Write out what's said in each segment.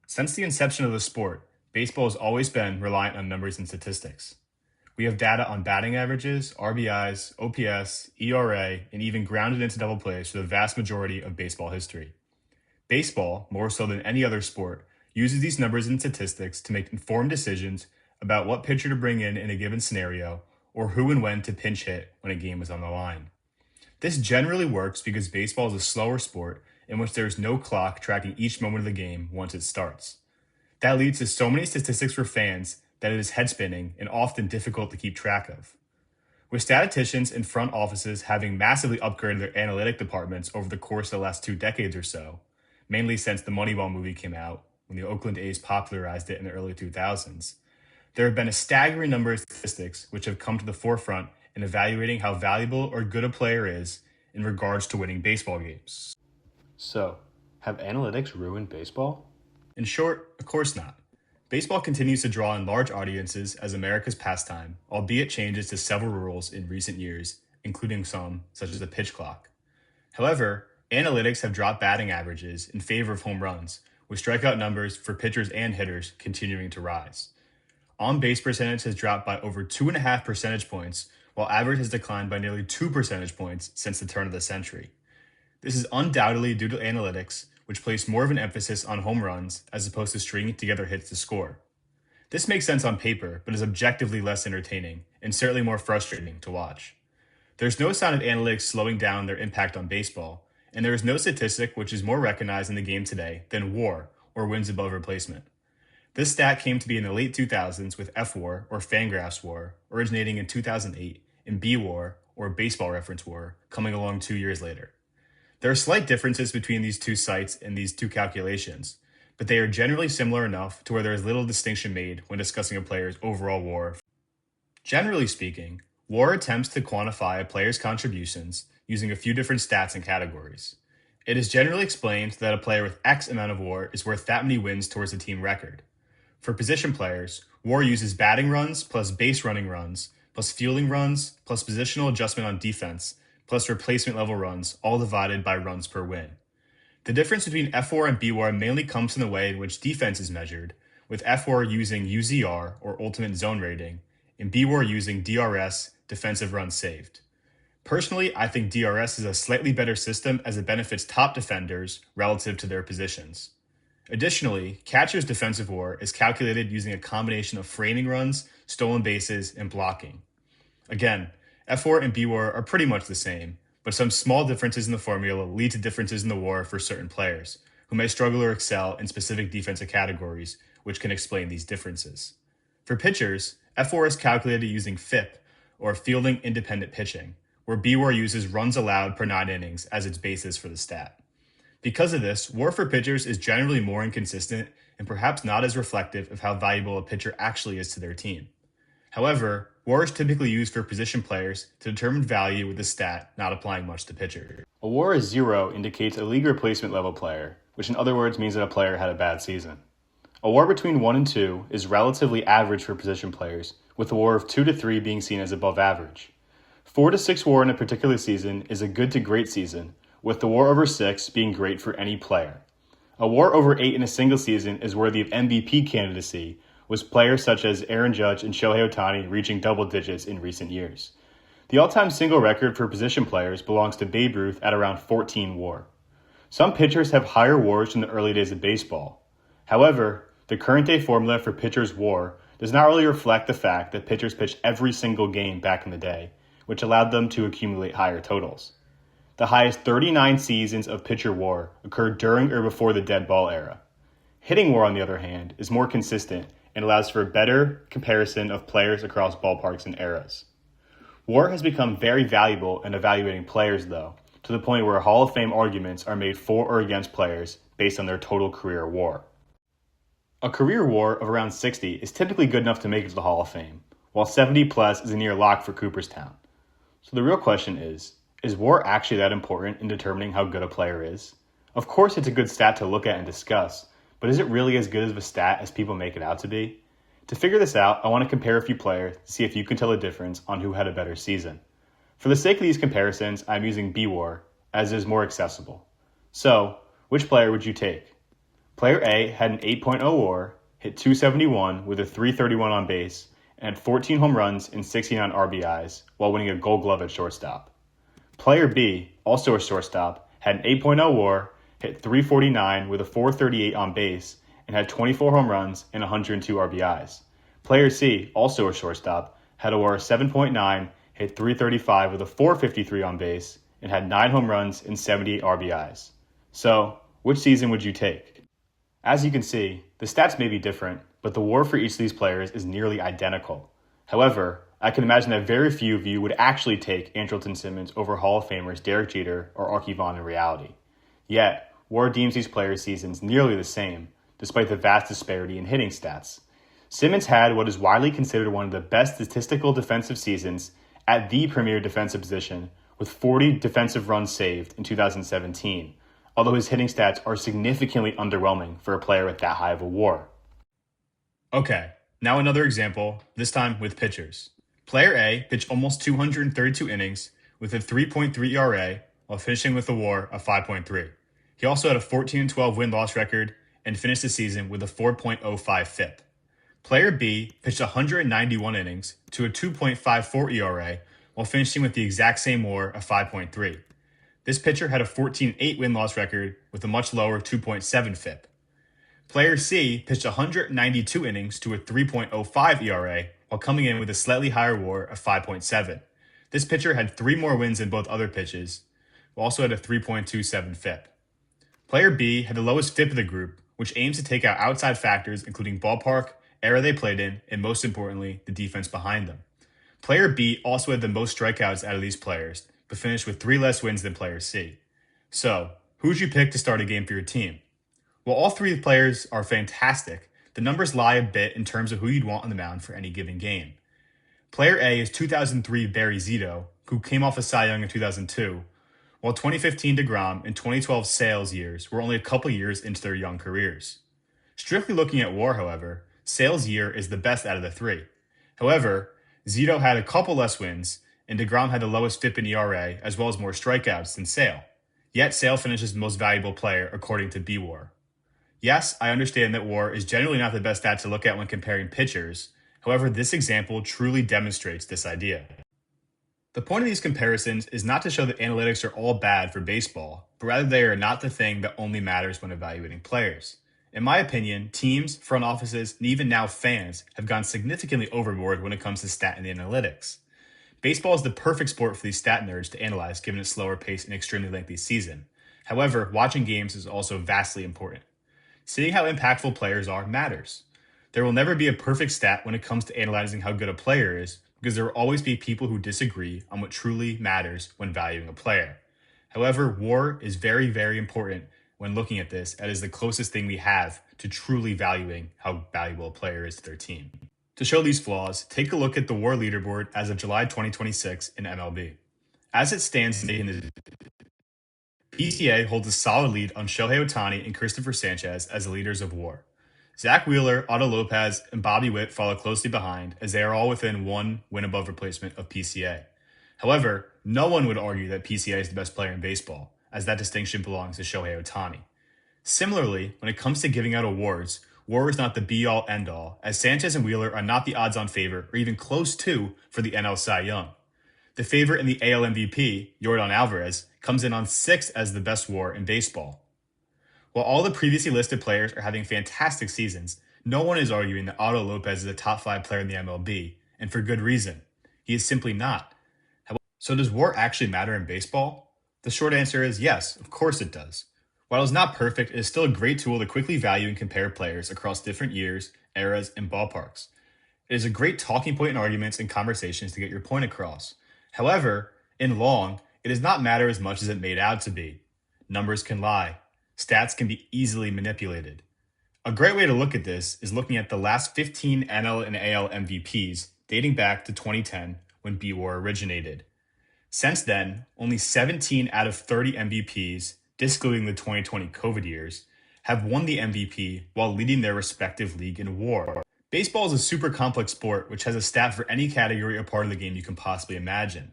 Since the inception of the sport, baseball has always been reliant on numbers and statistics. We have data on batting averages, RBIs, OPS, ERA, and even grounded into double plays for the vast majority of baseball history. Baseball, more so than any other sport, uses these numbers and statistics to make informed decisions about what pitcher to bring in a given scenario or who and when to pinch hit when a game is on the line. This generally works because baseball is a slower sport in which there is no clock tracking each moment of the game once it starts. That leads to so many statistics for fans that it is head spinning and often difficult to keep track of. With statisticians and front offices having massively upgraded their analytic departments over the course of the last 2 decades or so, mainly since the Moneyball movie came out when the Oakland A's popularized it in the early 2000s, there have been a staggering number of statistics which have come to the forefront in evaluating how valuable or good a player is in regards to winning baseball games. So, have analytics ruined baseball? In short, of course not. Baseball continues to draw in large audiences as America's pastime, albeit changes to several rules in recent years, including some, such as the pitch clock. However, analytics have dropped batting averages in favor of home runs, with strikeout numbers for pitchers and hitters continuing to rise. On-base percentage has dropped by over 2.5 percentage points, while average has declined by nearly 2 percentage points since the turn of the century. This is undoubtedly due to analytics, which place more of an emphasis on home runs as opposed to stringing together hits to score. This makes sense on paper, but is objectively less entertaining, and certainly more frustrating to watch. There's no sign of analytics slowing down their impact on baseball, and there is no statistic which is more recognized in the game today than WAR, or wins above replacement. This stat came to be in the late 2000s with FWAR, or Fangraphs WAR, originating in 2008, and BWAR, or Baseball Reference WAR, coming along 2 years later. There are slight differences between these two sites and these two calculations, but they are generally similar enough to where there is little distinction made when discussing a player's overall WAR. Generally speaking, WAR attempts to quantify a player's contributions using a few different stats and categories. It is generally explained that a player with X amount of WAR is worth that many wins towards the team record. For position players, WAR uses batting runs plus base running runs, plus fielding runs, plus positional adjustment on defense, plus replacement level runs, all divided by runs per win. The difference between FWAR and BWAR mainly comes in the way in which defense is measured, with FWAR using UZR, or ultimate zone rating, and BWAR using DRS, defensive runs saved. Personally, I think DRS is a slightly better system as it benefits top defenders relative to their positions. Additionally, catcher's defensive WAR is calculated using a combination of framing runs, stolen bases, and blocking. Again, FWAR and BWAR are pretty much the same, but some small differences in the formula lead to differences in the WAR for certain players, who may struggle or excel in specific defensive categories, which can explain these differences. For pitchers, FWAR is calculated using FIP, or Fielding Independent Pitching, where BWAR uses runs allowed per 9 innings as its basis for the stat. Because of this, WAR for pitchers is generally more inconsistent and perhaps not as reflective of how valuable a pitcher actually is to their team. However, WAR is typically used for position players to determine value with the stat not applying much to pitchers. A WAR of 0 indicates a league replacement level player, which in other words means that a player had a bad season. A WAR between 1 and 2 is relatively average for position players, with a WAR of 2 to 3 being seen as above average. 4 to 6 WAR in a particular season is a good to great season, with the WAR over 6 being great for any player. A WAR over 8 in a single season is worthy of MVP candidacy, with players such as Aaron Judge and Shohei Ohtani reaching double digits in recent years. The all-time single record for position players belongs to Babe Ruth at around 14 WAR. Some pitchers have higher WARs from the early days of baseball. However, the current-day formula for pitchers' WAR does not really reflect the fact that pitchers pitched every single game back in the day, which allowed them to accumulate higher totals. The highest 39 seasons of pitcher WAR occurred during or before the dead ball era. Hitting WAR, on the other hand, is more consistent and allows for a better comparison of players across ballparks and eras. WAR has become very valuable in evaluating players, though, to the point where Hall of Fame arguments are made for or against players based on their total career WAR. A career WAR of around 60 is typically good enough to make it to the Hall of Fame, while 70 plus is a near lock for Cooperstown. So the real question is WAR actually that important in determining how good a player is? Of course it's a good stat to look at and discuss, but is it really as good of a stat as people make it out to be? To figure this out, I want to compare a few players to see if you can tell the difference on who had a better season. For the sake of these comparisons, I'm using BWAR, as it is more accessible. So, which player would you take? Player A had an 8.0 WAR, hit .271 with a .331 on base, and had 14 home runs and 69 RBIs while winning a Gold Glove at shortstop. Player B, also a shortstop, had an 8.0 WAR, hit .349 with a .438 on base, and had 24 home runs and 102 RBIs. Player C, also a shortstop, had a WAR of 7.9, hit .335 with a .453 on base, and had 9 home runs and 78 RBIs. So, which season would you take? As you can see, the stats may be different, but the WAR for each of these players is nearly identical. However, I can imagine that very few of you would actually take Andrelton Simmons over Hall of Famers Derek Jeter or Archie Vaughan in reality. Yet, WAR deems these players' seasons nearly the same, despite the vast disparity in hitting stats. Simmons had what is widely considered one of the best statistical defensive seasons at the premier defensive position, with 40 defensive runs saved in 2017, although his hitting stats are significantly underwhelming for a player with that high of a WAR. Okay, now another example, this time with pitchers. Player A pitched almost 232 innings with a 3.3 ERA while finishing with a WAR of 5.3. He also had a 14-12 win-loss record and finished the season with a 4.05 FIP. Player B pitched 191 innings to a 2.54 ERA while finishing with the exact same WAR of 5.3. This pitcher had a 14-8 win-loss record with a much lower 2.7 FIP. Player C pitched 192 innings to a 3.05 ERA while coming in with a slightly higher WAR of 5.7. This pitcher had 3 more wins than both other pitches, but also had a 3.27 FIP. Player B had the lowest FIP of the group, which aims to take out outside factors including ballpark, era they played in, and most importantly, the defense behind them. Player B also had the most strikeouts out of these players, but finished with 3 less wins than Player C. So, who would you pick to start a game for your team? While all 3 players are fantastic, the numbers lie a bit in terms of who you'd want on the mound for any given game. Player A is 2003 Barry Zito, who came off a Cy Young in 2002, while 2015 DeGrom and 2012 Sales years were only a couple years into their young careers. Strictly looking at WAR, however, Sales' year is the best out of the 3. However, Zito had a couple less wins, and DeGrom had the lowest FIP and ERA, as well as more strikeouts than Sale. Yet Sale finishes the most valuable player according to BWAR. Yes, I understand that WAR is generally not the best stat to look at when comparing pitchers. However, this example truly demonstrates this idea. The point of these comparisons is not to show that analytics are all bad for baseball, but rather they are not the thing that only matters when evaluating players. In my opinion, teams, front offices, and even now fans have gone significantly overboard when it comes to stat and analytics. Baseball is the perfect sport for these stat nerds to analyze given its slower pace and extremely lengthy season. However, watching games is also vastly important. Seeing how impactful players are matters. There will never be a perfect stat when it comes to analyzing how good a player is, because there will always be people who disagree on what truly matters when valuing a player. However, WAR is very, very important when looking at this, as it is the closest thing we have to truly valuing how valuable a player is to their team. To show these flaws, take a look at the WAR leaderboard as of July 2026 in MLB. As it stands today in the PCA holds a solid lead on Shohei Ohtani and Christopher Sanchez as the leaders of WAR. Zach Wheeler, Otto Lopez, and Bobby Witt follow closely behind, as they are all within 1 win above replacement of PCA. However, no one would argue that PCA is the best player in baseball, as that distinction belongs to Shohei Ohtani. Similarly, when it comes to giving out awards, WAR is not the be-all, end-all, as Sanchez and Wheeler are not the odds-on favorite or even close to for the NL Cy Young. The favorite in the AL MVP, Yordan Alvarez, comes in on 6th as the best WAR in baseball. While all the previously listed players are having fantastic seasons, no one is arguing that Otto Lopez is a top 5 player in the MLB, and for good reason. He is simply not. So does WAR actually matter in baseball? The short answer is yes, of course it does. While it's not perfect, it is still a great tool to quickly value and compare players across different years, eras, and ballparks. It is a great talking point in arguments and conversations to get your point across. However, in long, it does not matter as much as it made out to be. Numbers can lie. Stats can be easily manipulated. A great way to look at this is looking at the last 15 NL and AL MVPs dating back to 2010 when BWAR originated. Since then, only 17 out of 30 MVPs, excluding the 2020 COVID years, have won the MVP while leading their respective league in WAR. Baseball is a super complex sport which has a stat for any category or part of the game you can possibly imagine.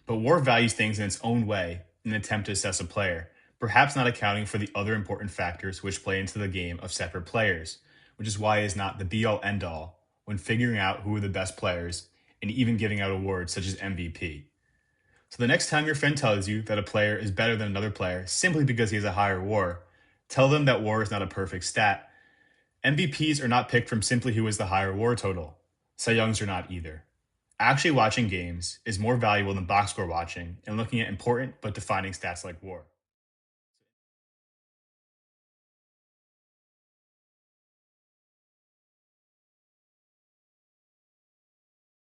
But WAR values things in its own way in an attempt to assess a player, perhaps not accounting for the other important factors which play into the game of separate players, which is why it is not the be-all end-all when figuring out who are the best players and even giving out awards such as MVP. So the next time your friend tells you that a player is better than another player simply because he has a higher WAR, tell them that WAR is not a perfect stat. MVPs are not picked from simply who has the higher WAR total. Cy Youngs are not either. Actually watching games is more valuable than box score watching and looking at important but defining stats like WAR.